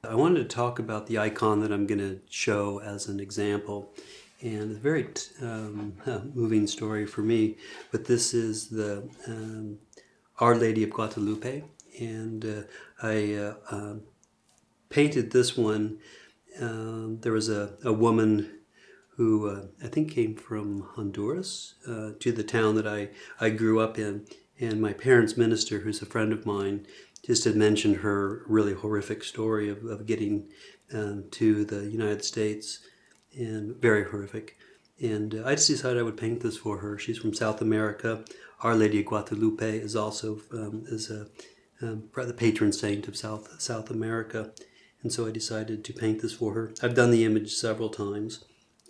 I wanted to talk about the icon that I'm going to show as an example, and a very moving story for me. But this is the Our Lady of Guadalupe, and I painted this one. There was a woman who I think came from Honduras to the town that I grew up in, and my parents' minister, who's a friend of mine, just had mentioned her really horrific story of getting to the United States, and very horrific. And I just decided I would paint this for her. She's from South America. Our Lady of Guadalupe is also the patron saint of South America. And so I decided to paint this for her. I've done the image several times.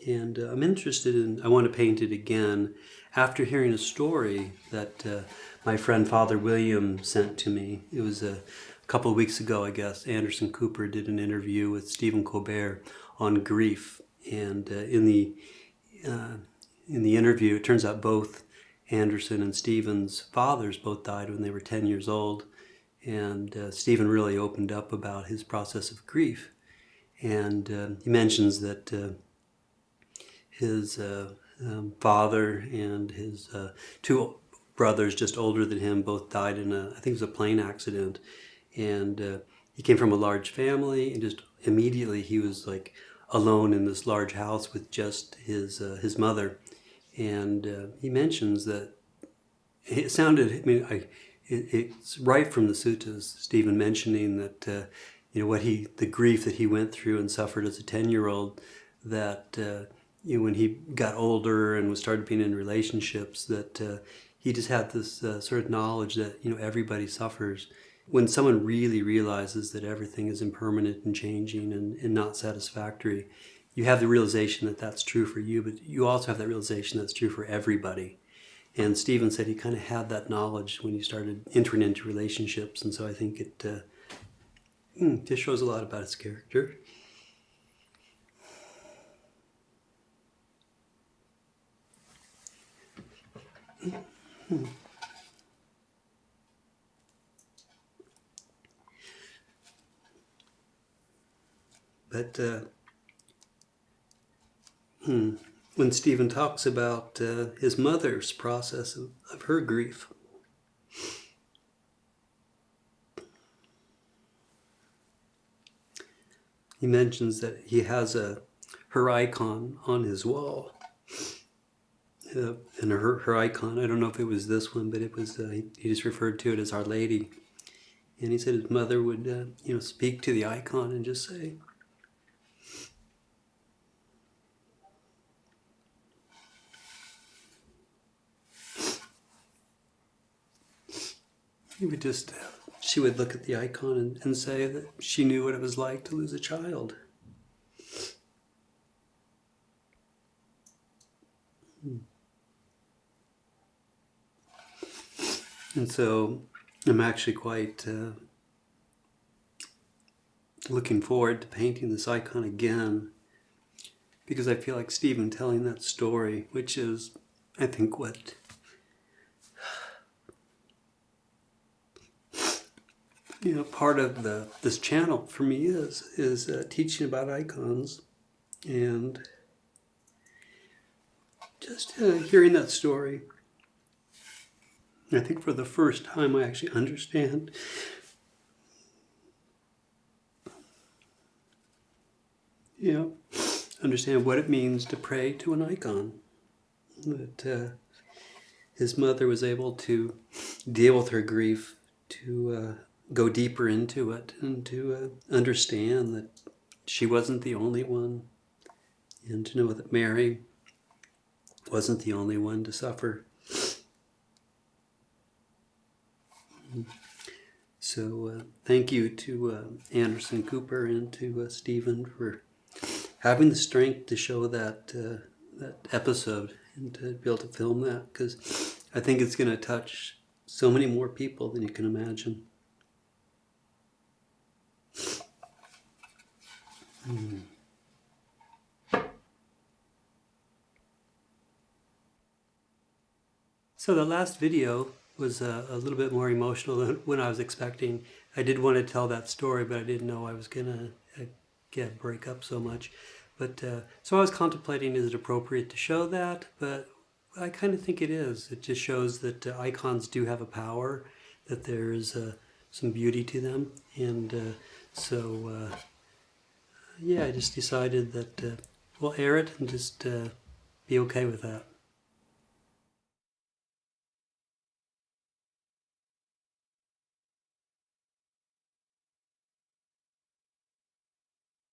And I'm interested in, I want to paint it again after hearing a story that my friend Father William sent to me. It was a couple of weeks ago, I guess. Anderson Cooper did an interview with Stephen Colbert on grief. And in the interview, it turns out both Anderson and Stephen's fathers both died when they were 10 years old. And Stephen really opened up about his process of grief. And he mentions that his father and his two brothers, just older than him, both died in I think it was a plane accident. And he came from a large family, and just immediately he was like alone in this large house with just his mother. And he mentions that it sounded, I mean, it's right from the suttas, Stephen mentioning that, the grief that he went through and suffered as a 10-year-old, that, when he got older and was started being in relationships, that he just had this sort of knowledge that, everybody suffers. When someone really realizes that everything is impermanent and changing and not satisfactory, you have the realization that that's true for you, but you also have that realization that's true for everybody. And Stephen said he kind of had that knowledge when he started entering into relationships, and so I think it just shows a lot about his character. But when Stephen talks about his mother's process of her grief, he mentions that he has her icon on his wall. And her icon, I don't know if it was this one, but it was, he just referred to it as Our Lady. And he said his mother would, speak to the icon and just say, she would look at the icon and say that she knew what it was like to lose a child. And so I'm actually quite looking forward to painting this icon again, because I feel like Stephen telling that story, which is, I think, what part of this channel for me is teaching about icons, and just hearing that story. I think for the first time I actually understand what it means to pray to an icon. That his mother was able to deal with her grief, to go deeper into it, and to understand that she wasn't the only one, and to know that Mary wasn't the only one to suffer. So thank you to Anderson Cooper and to Stephen for having the strength to show that episode and to be able to film that, because I think it's going to touch so many more people than you can imagine. So the last video was a little bit more emotional than when I was expecting. I did want to tell that story, but I didn't know I was going to break up so much. But so I was contemplating, is it appropriate to show that? But I kind of think it is. It just shows that icons do have a power, that there is some beauty to them. And so, yeah, I just decided that we'll air it and just be okay with that.